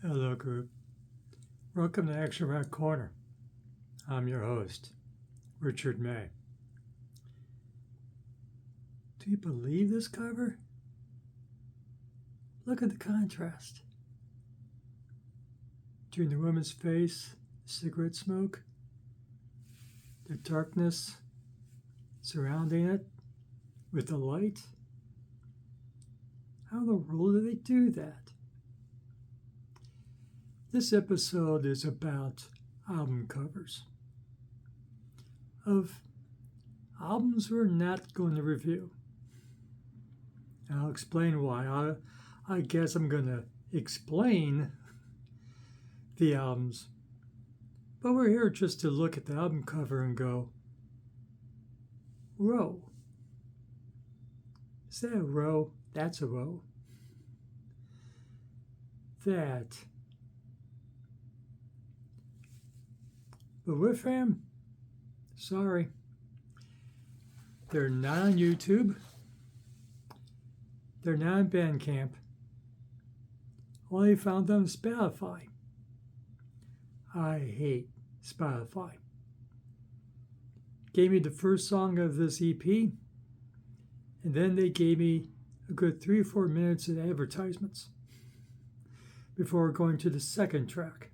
Hello, group. Welcome to Action Rock Corner. I'm your host, Richard May. Do you believe this cover? Look at the contrast. Between the woman's face, cigarette smoke, the darkness surrounding it with the light. How in the world do they do that? This episode is about album covers of albums we're not going to review. And I'll explain why. I guess I'm going to explain the albums, but we're here just to look at the album cover and go, "Row. Is that a row? That's a row. That." But with them, sorry, they're not on YouTube. They're not on Bandcamp. Only found them on Spotify. I hate Spotify. Gave me the first song of this EP, and then they gave me a good 3 or 4 minutes of advertisements before going to the second track.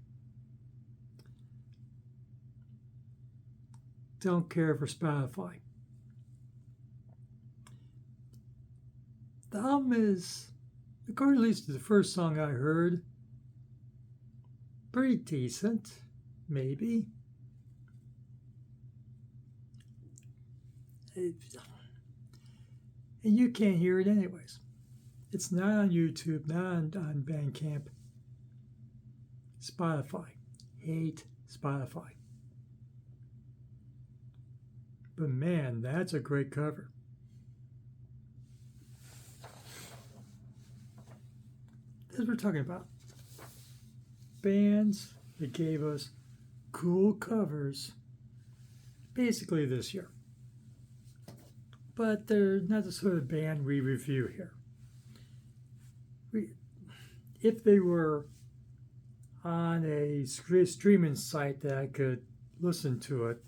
Don't care for Spotify. The album is, according at least to the first song I heard, pretty decent, maybe. And you can't hear it anyways. It's not on YouTube, not on Bandcamp. Spotify. Hate Spotify. But man, that's a great cover. That's what we're talking about. Bands that gave us cool covers basically this year. But they're not the sort of band we review here. If they were on a streaming site that I could listen to it,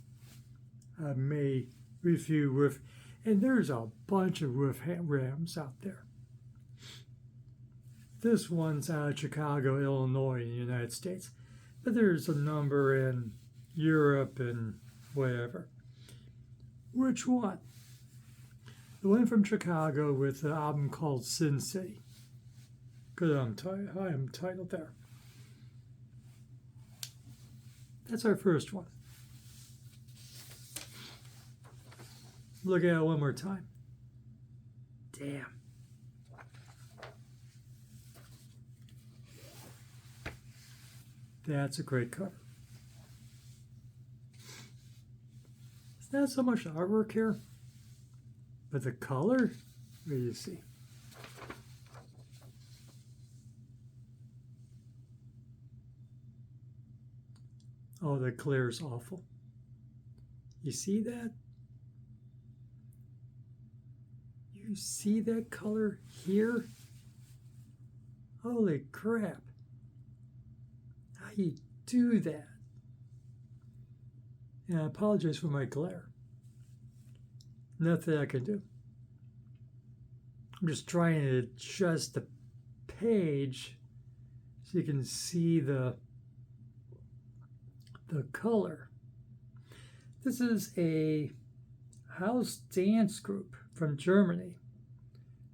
I may review with, and there's a bunch of rams out there. This one's out of Chicago, Illinois, in the United States, but there's a number in Europe and whatever. Which one? The one from Chicago with the album called Sin City. Good, I'm titled there. That's our first one. Look at it one more time. Damn. That's a great cover. It's not so much the artwork here, but the color. What do you see? Oh, the glare is awful. You see that? You see that color here? Holy crap. How you do that? And I apologize for my glare. Nothing I can do. I'm just trying to adjust the page so you can see the color. This is a house dance group from Germany,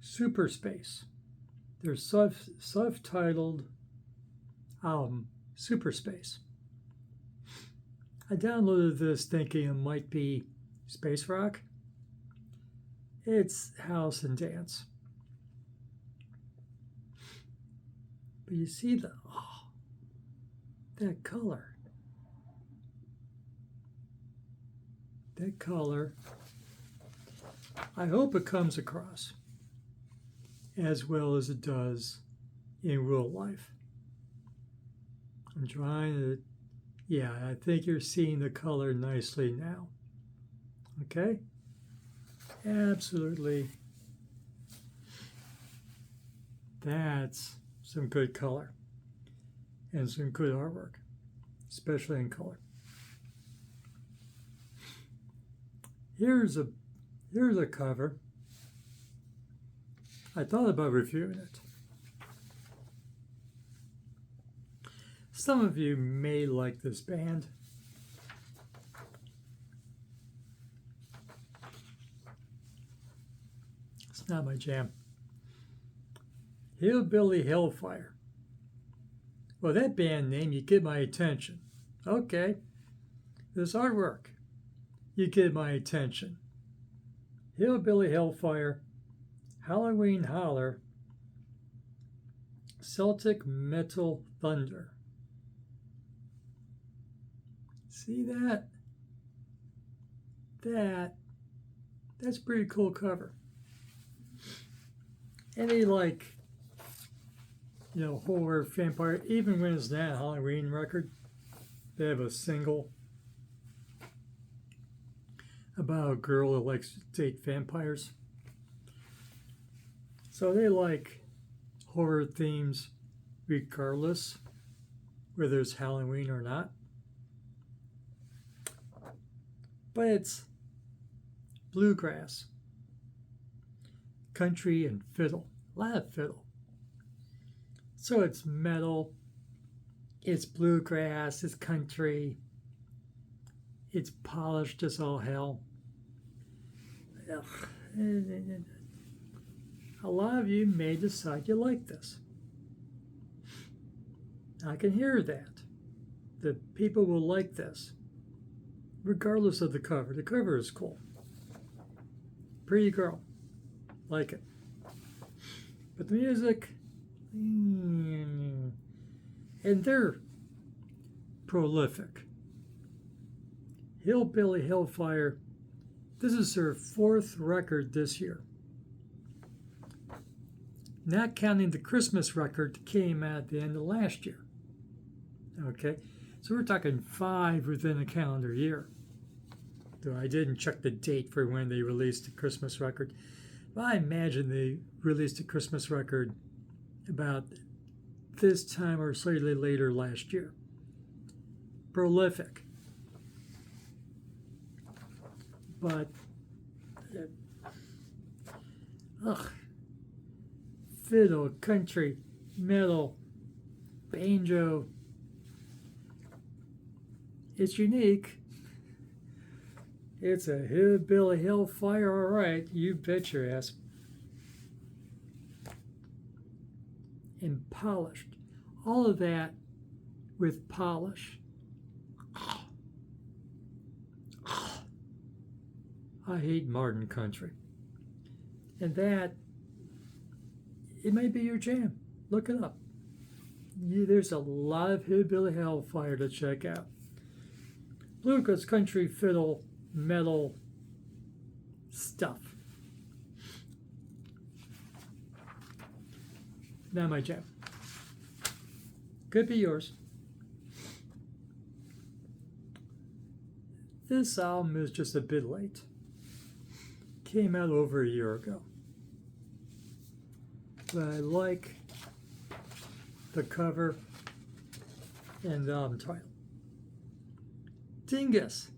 Superspace. Their self-titled album, Superspace. I downloaded this thinking it might be space rock. It's house and dance. But you see that color. That color. I hope it comes across as well as it does in real life. I'm trying to, I think you're seeing the color nicely now. Okay? Absolutely. That's some good color. and some good artwork, especially in color. Here's a cover. I thought about reviewing it. Some of you may like this band. It's not my jam. Hillbilly Hellfire. Well, that band name, you get my attention. Okay. This artwork, you get my attention. Hillbilly Hellfire, Halloween Holler, Celtic Metal Thunder. See that? That's a pretty cool cover. Any horror, vampire, even when it's not a Halloween record, they have a single about a girl that likes to date vampires. So they like horror themes regardless whether it's Halloween or not. But it's bluegrass, country, and fiddle. A lot of fiddle. So it's metal, it's bluegrass, it's country, it's polished as all hell. Ugh. A lot of you may decide you like this. I can hear that. The people will like this, regardless of the cover. The cover is cool. Pretty girl. Like it. But the music, and they're prolific. Hillbilly Hellfire, this is their 4th record this year. Not counting the Christmas record that came out at the end of last year. Okay, so we're talking 5 within a calendar year. Though I didn't check the date for when they released the Christmas record. But I imagine they released a Christmas record about this time or slightly later last year. Prolific. But, fiddle, country, metal, banjo. It's unique. It's a hillbilly hellfire, all right. You bet your ass. And polished. All of that with polish. I hate modern country. And that, it may be your jam. Look it up. There's a lot of hillbilly hellfire to check out. Bluegrass, country, fiddle, metal stuff. Not my jam. Could be yours. This album is just a bit late. Came out over a year ago. But I like the cover and the album title. Dingus.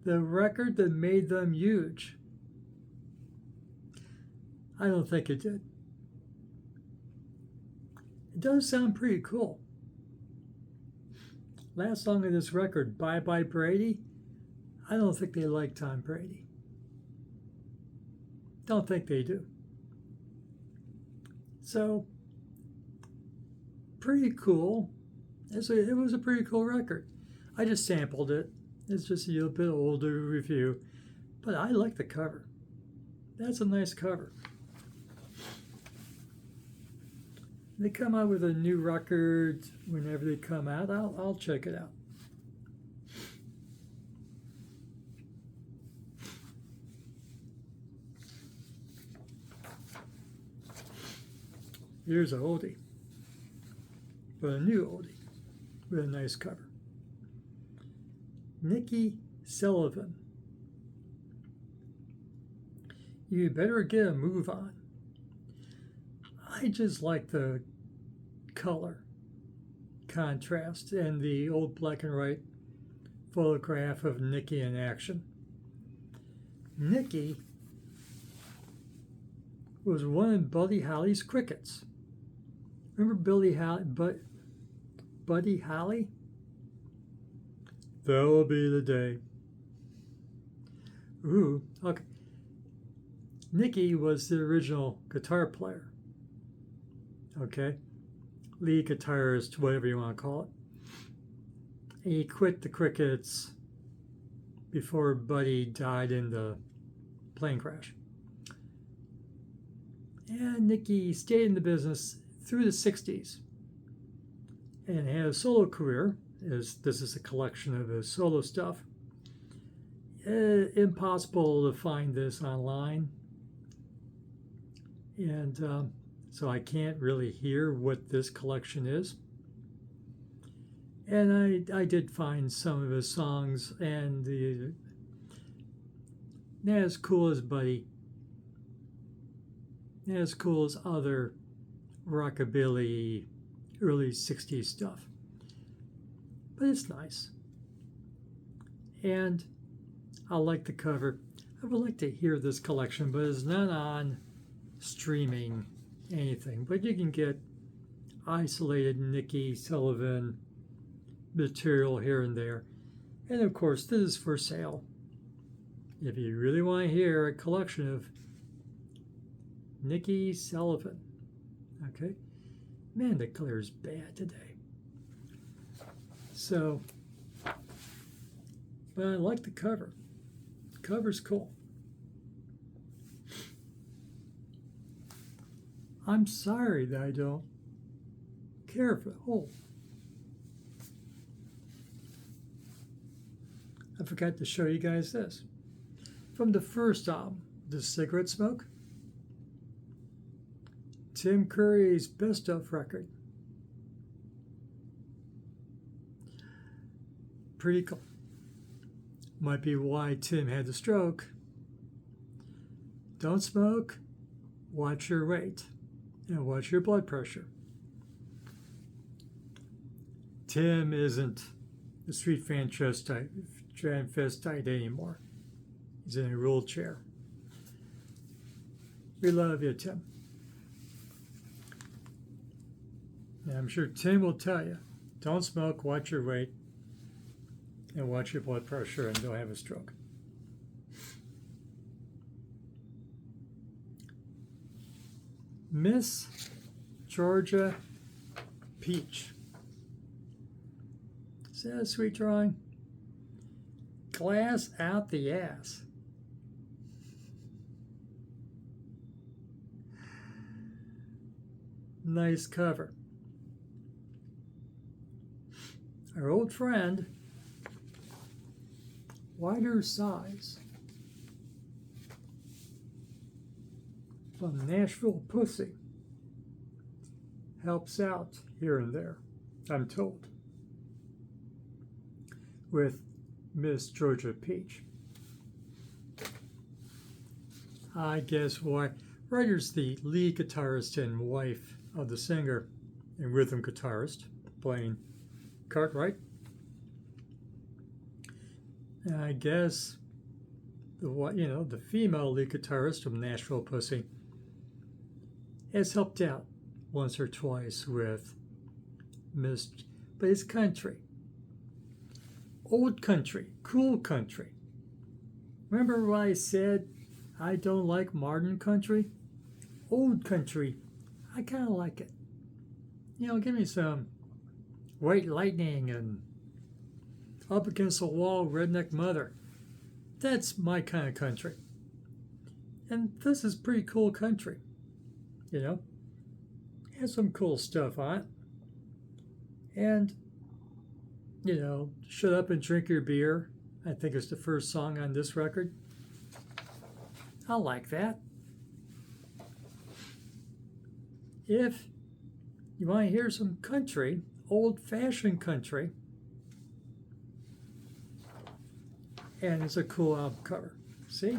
The record that made them huge. I don't think it did. It does sound pretty cool. Last song of this record, Bye Bye Brady, I don't think they like Tom Brady. Don't think they do. So, pretty cool. It was a pretty cool record. I just sampled it. It's just a little bit older review, but I like the cover. That's a nice cover. They come out with a new record whenever they come out. I'll check it out. Here's a oldie, but a new oldie with a nice cover. Nikki Sullivan. You better get a move on. I just like the color contrast and the old black and white photograph of Nicky in action. Nicky was one of Buddy Holly's crickets. Remember Buddy Holly? There'll be the day. Ooh, okay. Nicky was the original guitar player. Okay? Lead guitarist, whatever you want to call it. He quit the Crickets before Buddy died in the plane crash. And Nicky stayed in the business through the 60s and had a solo career. This is a collection of his solo stuff. Impossible to find this online. And so I can't really hear what this collection is. And I did find some of his songs, and not as cool as Buddy, not as cool as other rockabilly early 60s stuff. But it's nice. And I like the cover. I would like to hear this collection, but it's not on streaming anything. But you can get isolated Nicky Sullivan material here and there. And of course, this is for sale. If you really want to hear a collection of Nicky Sullivan. Okay? Man, the color is bad today. So, but I like the cover. The cover's cool. I'm sorry that I don't care for the whole. I forgot to show you guys this. From the first album, The Cigarette Smoke, Tim Curry's Best Of record. Pretty cool. Might be why Tim had the stroke. Don't smoke, watch your weight, and watch your blood pressure. Tim isn't the street fan transvestite anymore. He's in a wheelchair. We love you, Tim. And I'm sure Tim will tell you, don't smoke, watch your weight, and watch your blood pressure, and don't have a stroke. Miss Georgia Peach. Is that a sweet drawing? Glass out the ass. Nice cover. Our old friend, Wider Size, from Nashville Pussy, helps out here and there, I'm told, with Miss Georgia Peach. I guess why. Ryder's the lead guitarist and wife of the singer and rhythm guitarist playing Cartwright. And I guess the female lead guitarist from Nashville Pussy has helped out once or twice with Miss, but it's country. Old country, cool country. Remember what I said? I don't like modern country. Old country, I kind of like it. Give me some White Lightning and Up Against the Wall, Redneck Mother. That's my kind of country. And this is pretty cool country. Has some cool stuff on it. And, Shut Up and Drink Your Beer, I think it's the first song on this record. I like that. If you want to hear some country, old-fashioned country, and it's a cool album cover. See?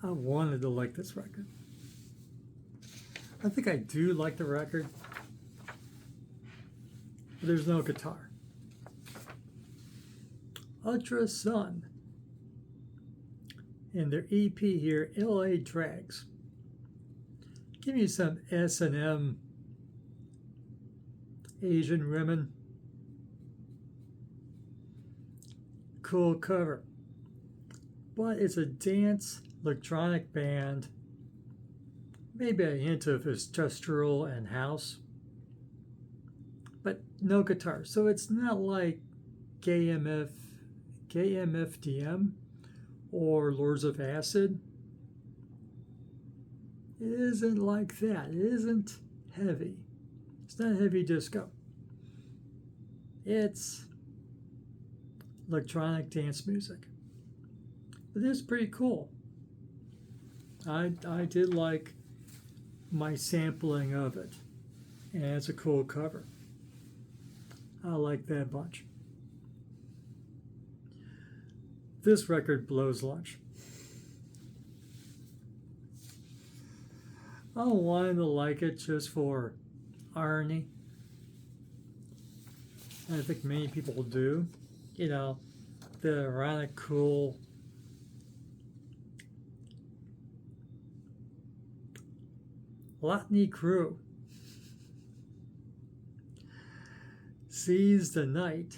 I wanted to like this record. I think I do like the record, but there's no guitar. Ultra Sun and their EP here, LA Drags. Give me some S&M Asian women. Cool cover. But it's a dance electronic band. Maybe a hint of industrial and house. But no guitar. So it's not like KMFDM or Lords of Acid. It isn't like that. It isn't heavy. It's not heavy disco. It's electronic dance music. But it's pretty cool. I did like my sampling of it. And it's a cool cover. I like that bunch. This record blows lunch. I wanted to like it just for irony. And I think many people do. You know, the ironic, cool Lotney Crew Seize the Night.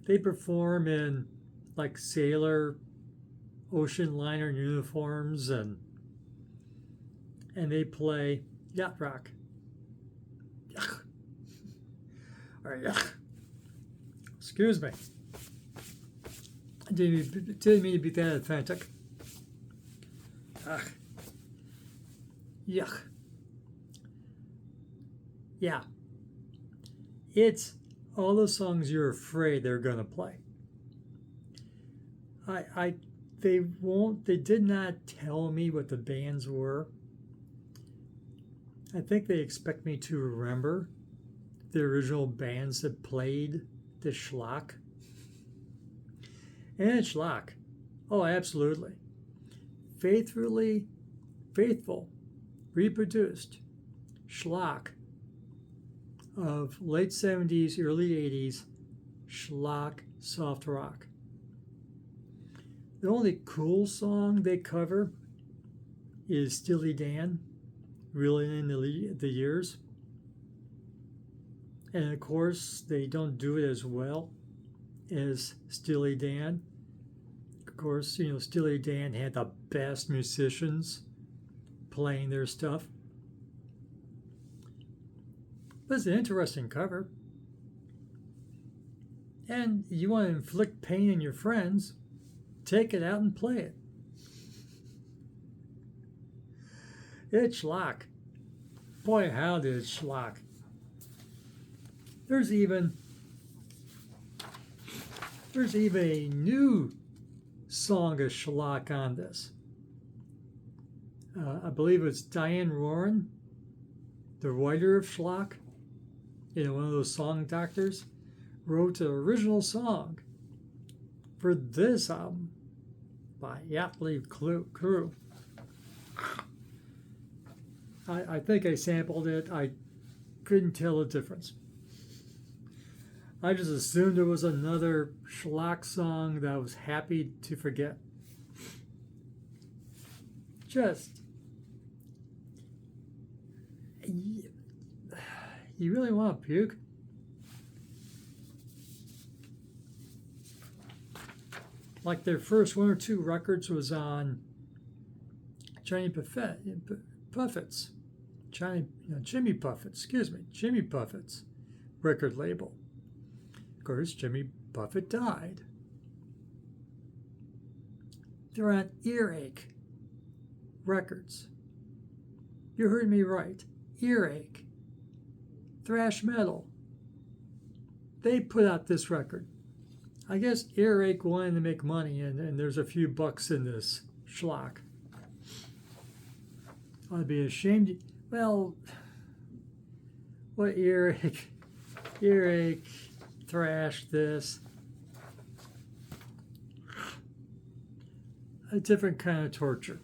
They perform in like sailor ocean liner uniforms and they play yacht rock. Yuck. Or yuck. Excuse me. I didn't mean to be that authentic. Ugh. Yuck. Yeah. It's all the songs you're afraid they're gonna play. They did not tell me what the bands were. I think they expect me to remember the original bands that played the schlock. And it's schlock. Oh, absolutely. Faithful, reproduced schlock of late 70s, early 80s schlock soft rock. The only cool song they cover is Steely Dan, Reeling in the Years. And of course, they don't do it as well as Steely Dan. Of course, you know, Steely Dan had the best musicians playing their stuff. But it's an interesting cover. And you want to inflict pain on your friends, take it out and play it. It's schlock. Boy, how did it schlock. There's even a new song of schlock on this. I believe it's Diane Roran, the writer of schlock, you know, one of those song doctors, wrote the original song for this album by Yachtly Crew. I think I sampled it. I couldn't tell the difference. I just assumed it was another schlock song that I was happy to forget. You really want to puke? Like their first one or two records was on Jimmy Buffett's record label. Of course, Jimmy Buffett died. They're on Earache Records. You heard me right. Earache. Thrash metal. They put out this record. I guess Earache wanted to make money, and there's a few bucks in this schlock. I'd be ashamed. Well, what Earache, thrash this. a different kind of torture,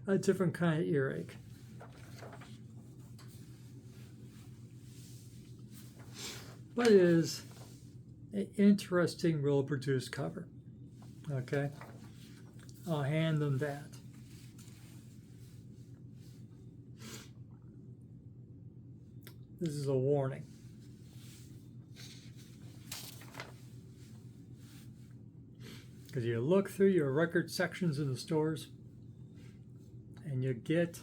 a different kind of earache. But it is an interesting, well-produced cover. Okay, I'll hand them that. This is a warning. Because you look through your record sections in the stores and you get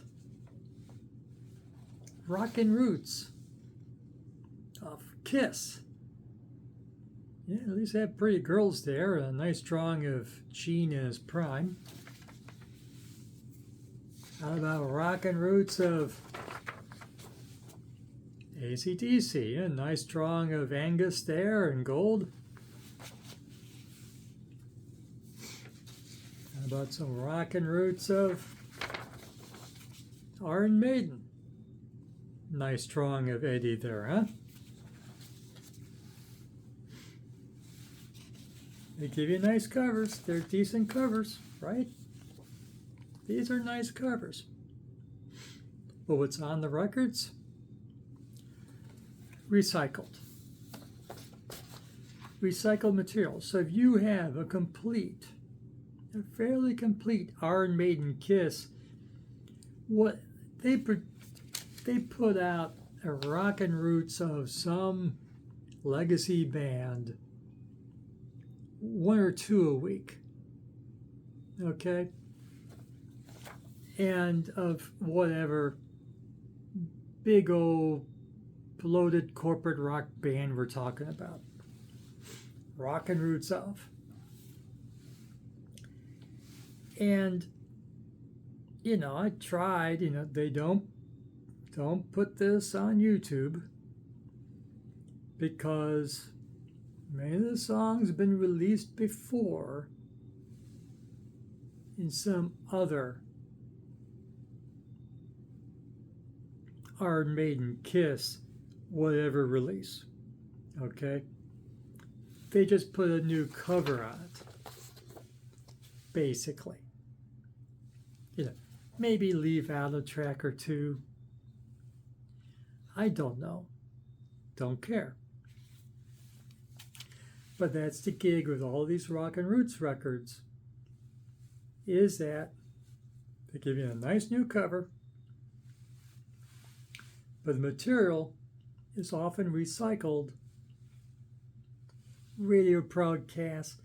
Rockin' Roots of Kiss. Yeah, at least they have pretty girls there. A nice drawing of Gene in his prime. How about Rockin' Roots of AC/DC? A nice drawing of Angus there in gold. How about some Rockin' Roots of Iron Maiden? Nice drawing of Eddie there, huh? They give you nice covers. They're decent covers, right? These are nice covers. But what's on the records? Recycled. Recycled material. So if you have a fairly complete Iron Maiden Kiss, what they put out a Rockin' Roots of some legacy band, 1 or 2 a week, okay? And of whatever big old bloated corporate rock band we're talking about. Rockin' Roots of. And, I tried, they don't put this on YouTube because many of the songs have been released before in some other Iron Maiden, Kiss, whatever release. Okay? They just put a new cover on it. Basically. Maybe leave out a track or two. I don't know. Don't care. But that's the gig with all these Rockin' Roots records, is that they give you a nice new cover, but the material is often recycled radio broadcasts,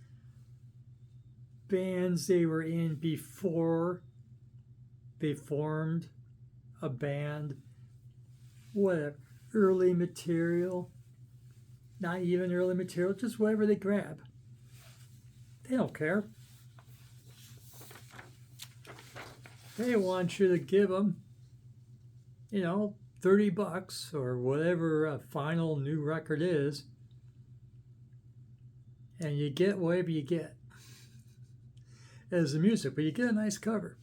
bands they were in before they formed a band, whatever, early material, not even early material, just whatever they grab. They don't care. They want you to give them, $30 or whatever a final new record is, and you get whatever you get as the music, but you get a nice cover.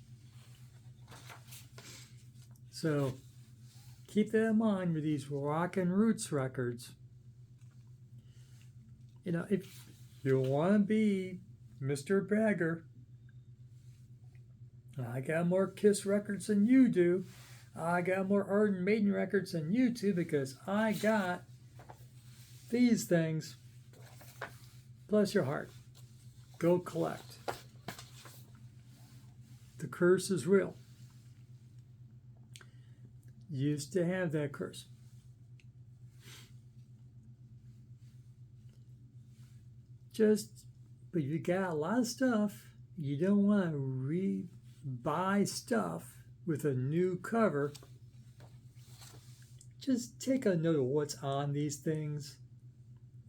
So keep that in mind with these Rockin' Roots records. If you want to be Mr. Bragger, I got more Kiss records than you do. I got more Iron Maiden records than you do because I got these things. Bless your heart. Go collect. The curse is real. Used to have that curse. But you got a lot of stuff. You don't want to buy stuff with a new cover. Just take a note of what's on these things.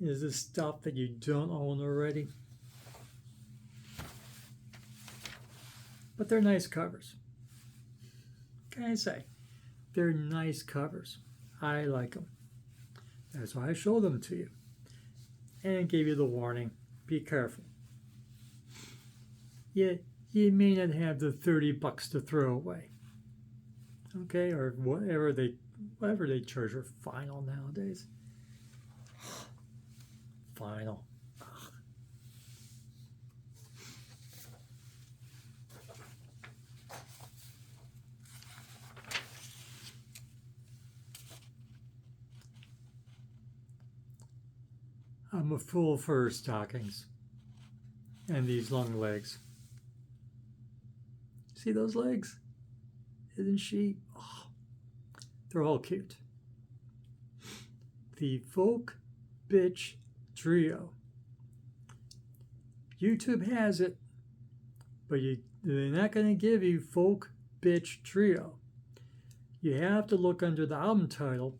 Is this stuff that you don't own already? But they're nice covers. What can I say? They're nice covers. I like them. That's why I show them to you. And gave you the warning. Be careful. You may not have the $30 to throw away. Okay, or whatever they charge for vinyl nowadays. Vinyl. I'm a fool for her stockings and these long legs. See those legs? Isn't she? Oh, they're all cute. The Folk Bitch Trio. YouTube has it, but they're not going to give you Folk Bitch Trio. You have to look under the album title.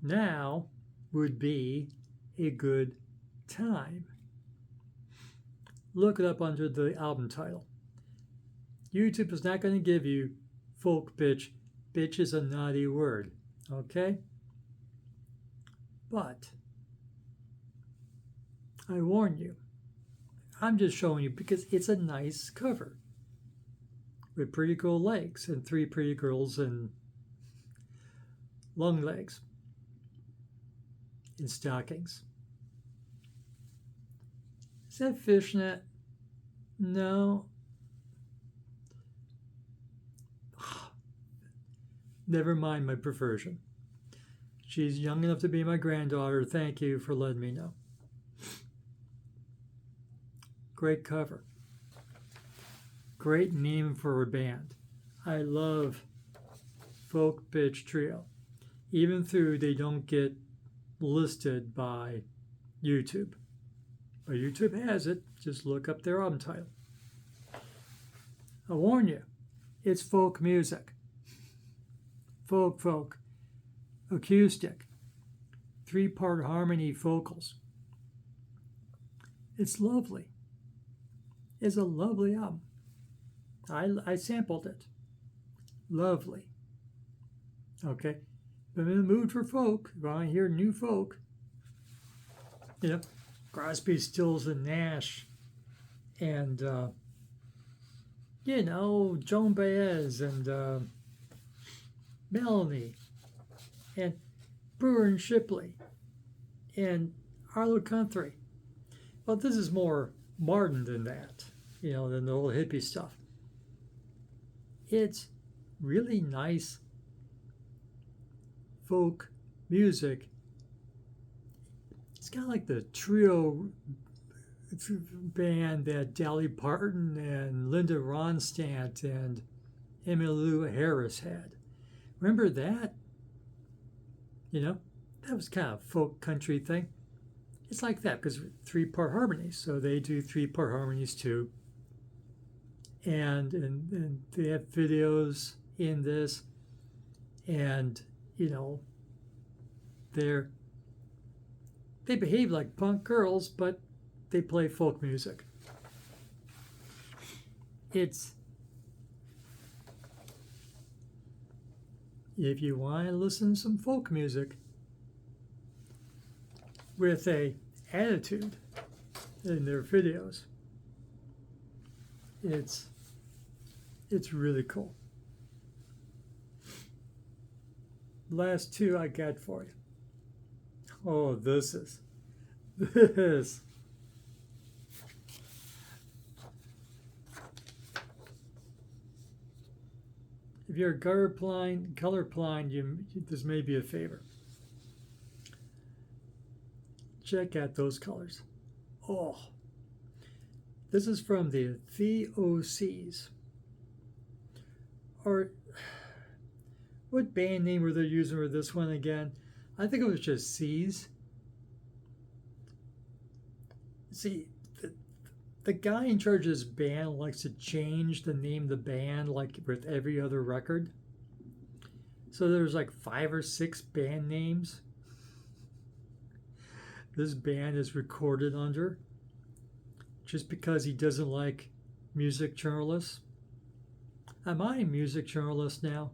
Now would be a good time. Look it up under the album title. YouTube is not going to give you Folk Bitch. Bitch is a naughty word, okay? But I warn you, I'm just showing you because it's a nice cover with pretty girl legs and 3 pretty girls and long legs in stockings. Is that fishnet? No. Never mind my perversion. She's young enough to be my granddaughter. Thank you for letting me know. Great cover. Great name for a band. I love Folk Bitch Trio. Even though they don't get listed by YouTube. But YouTube has it. Just look up their album title. I warn you, it's folk music. Folk. Acoustic. 3-part harmony vocals. It's lovely. It's a lovely album. I sampled it. Lovely. Okay. I'm in the mood for folk. If I hear new folk, Crosby, Stills, and Nash, and Joan Baez, and Melanie, and Brewer and Shipley, and Arlo Guthrie. Well, this is more modern than that, than the old hippie stuff. It's really nice folk music. It's kind of like the trio band that Dolly Parton and Linda Ronstadt and Emmylou Harris had. Remember that? That was kind of folk country thing. It's like that because 3-part harmonies. So they do 3-part harmonies too. And they have videos in this. And, they behave like punk girls, but they play folk music. If you want to listen to some folk music with a attitude in their videos, it's really cool. Last 2 I got for you. Oh, this. If you're colorblind, this may be a favor. Check out those colors. Oh, this is from the TOCs. Or what band name were they using for this one again? I think it was just C's. See, the guy in charge of this band likes to change the name of the band like with every other record. So there's like 5 or 6 band names this band is recorded under just because he doesn't like music journalists. Am I a music journalist now?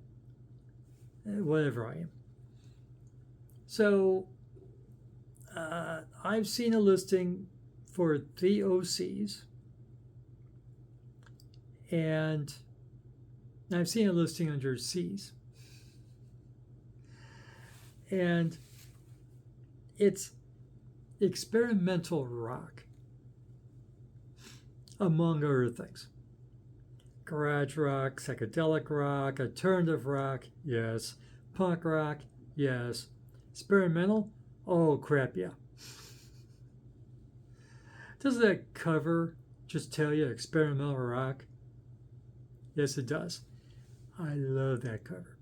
Whatever I am. So I've seen a listing for the OCs, and I've seen a listing under C's, and it's experimental rock, among other things. Garage rock, psychedelic rock, alternative rock, yes. Punk rock, yes. Experimental, oh crap, yeah. Doesn't that cover just tell you experimental rock? Yes, it does. I love that cover.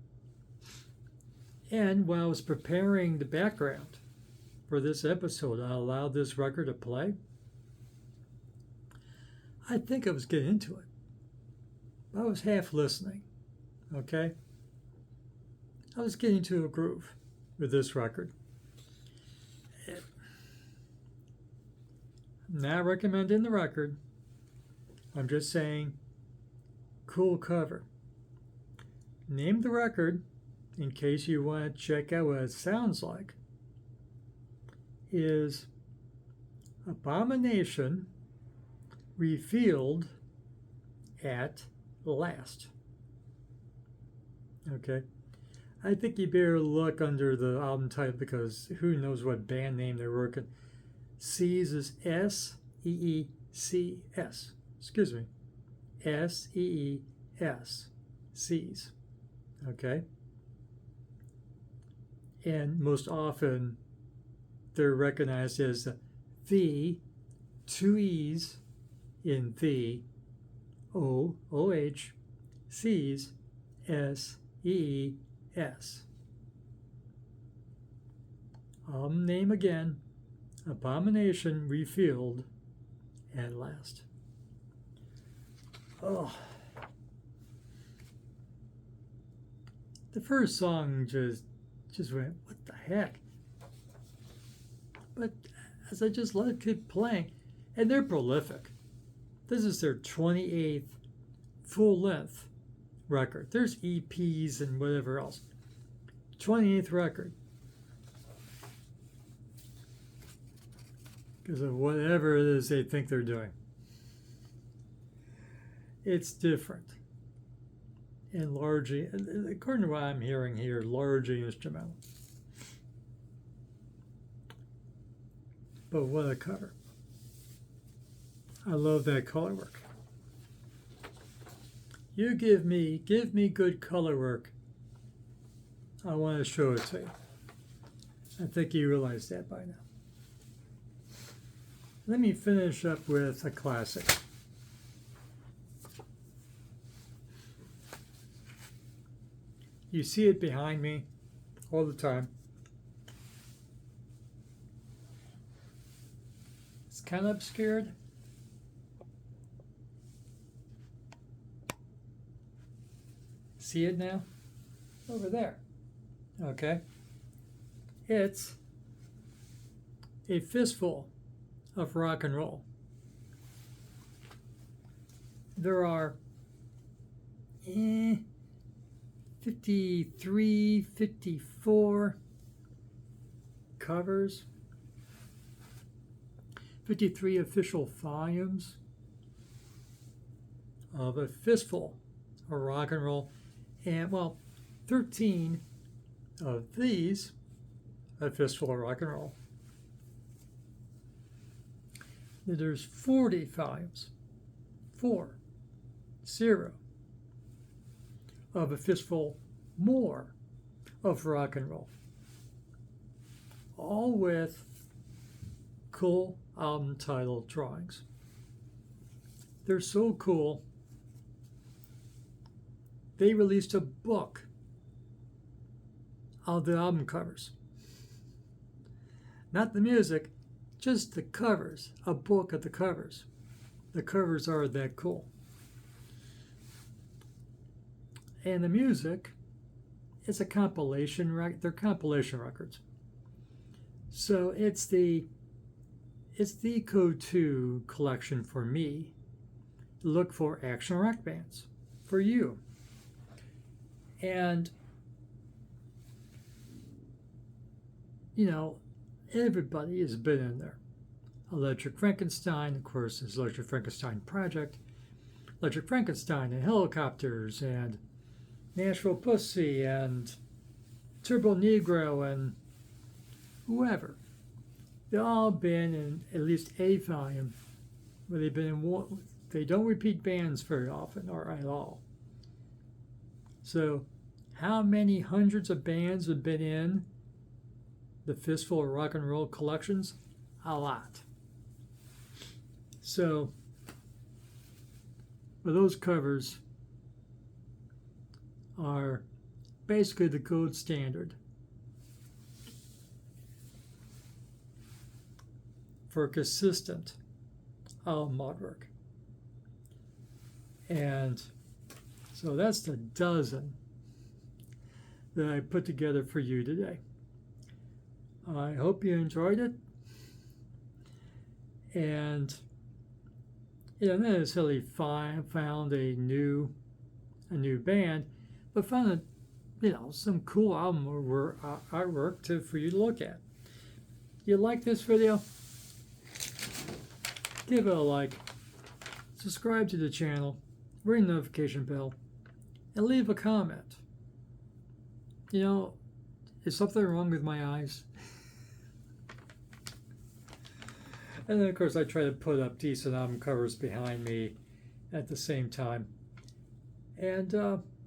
And while I was preparing the background for this episode, I allowed this record to play. I think I was getting into it. I was half listening, okay? I was getting to a groove with this record. I'm not recommending the record. I'm just saying, cool cover. Name the record, in case you want to check out what it sounds like, is Abomination Revealed at Last. Okay? I think you better look under the album title because who knows what band name they're working. Sees is S-E-E-C-S. Excuse me. S-E-E-S. Sees. Okay? And most often they're recognized as the, two E's in the, O-O-H, C's, S-E-E-S. Name again, Abomination Revealed at Last. Oh. The first song just went, what the heck? But as I just let it keep playing, and they're prolific. This is their 28th full-length record. There's EPs and whatever else. 28th record. Because of whatever it is they think they're doing. It's different. And largely, according to what I'm hearing here, largely instrumental. But what a cover. I love that color work. You give me good color work. I want to show it to you. I think you realize that by now. Let me finish up with a classic. You see it behind me all the time. It's kind of obscured. See it now? Over there. Okay. It's a fistful of rock and roll. There are 53, 54 covers, 53 official volumes of a fistful of rock and roll, and 13 of these a fistful of rock and roll. There's 40 volumes, 40, of a fistful more of rock and roll, all with cool album title drawings. They're so cool. They released a book of the album covers. Not the music, just the covers, a book of the covers. The covers are that cool. And the music, it's a compilation record. They're compilation records. So it's the go-to collection for me. Look for action rock bands for you. And everybody has been in there. Electric Frankenstein, of course, is Electric Frankenstein Project. Electric Frankenstein and Helicopters and Nashville Pussy and Turbo Negro and whoever. They've all been in at least a volume where they've been in one. They don't repeat bands very often or at all. So how many hundreds of bands have been in the Fistful of Rock and Roll collections? A lot. So, but those covers are basically the gold standard for consistent album artwork. And so that's the dozen that I put together for you today. I hope you enjoyed it. And not necessarily found a new band, but found some cool album or artwork for you to look at. You like this video? Give it a like, subscribe to the channel, ring the notification bell, and leave a comment. Is something wrong with my eyes? And then, of course, I try to put up decent album covers behind me at the same time. And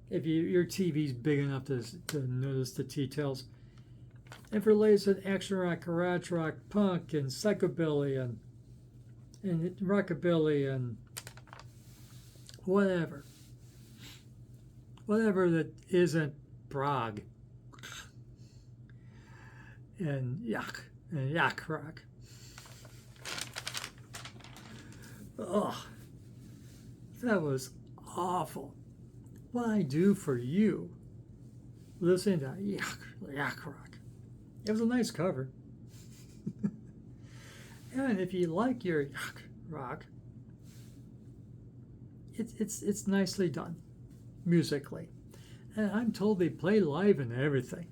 if your TV's big enough to notice the details, and for latest in action rock, garage rock, punk, and psychobilly, and rockabilly, and whatever that isn't prog and yak rock. Oh, that was awful. What I do for you listening to yak rock. It was a nice cover. And if you like your yak rock, it's nicely done musically. And I'm told they play live and everything.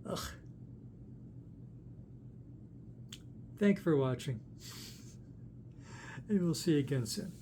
Ugh. Thank you for watching. And we'll see you again soon.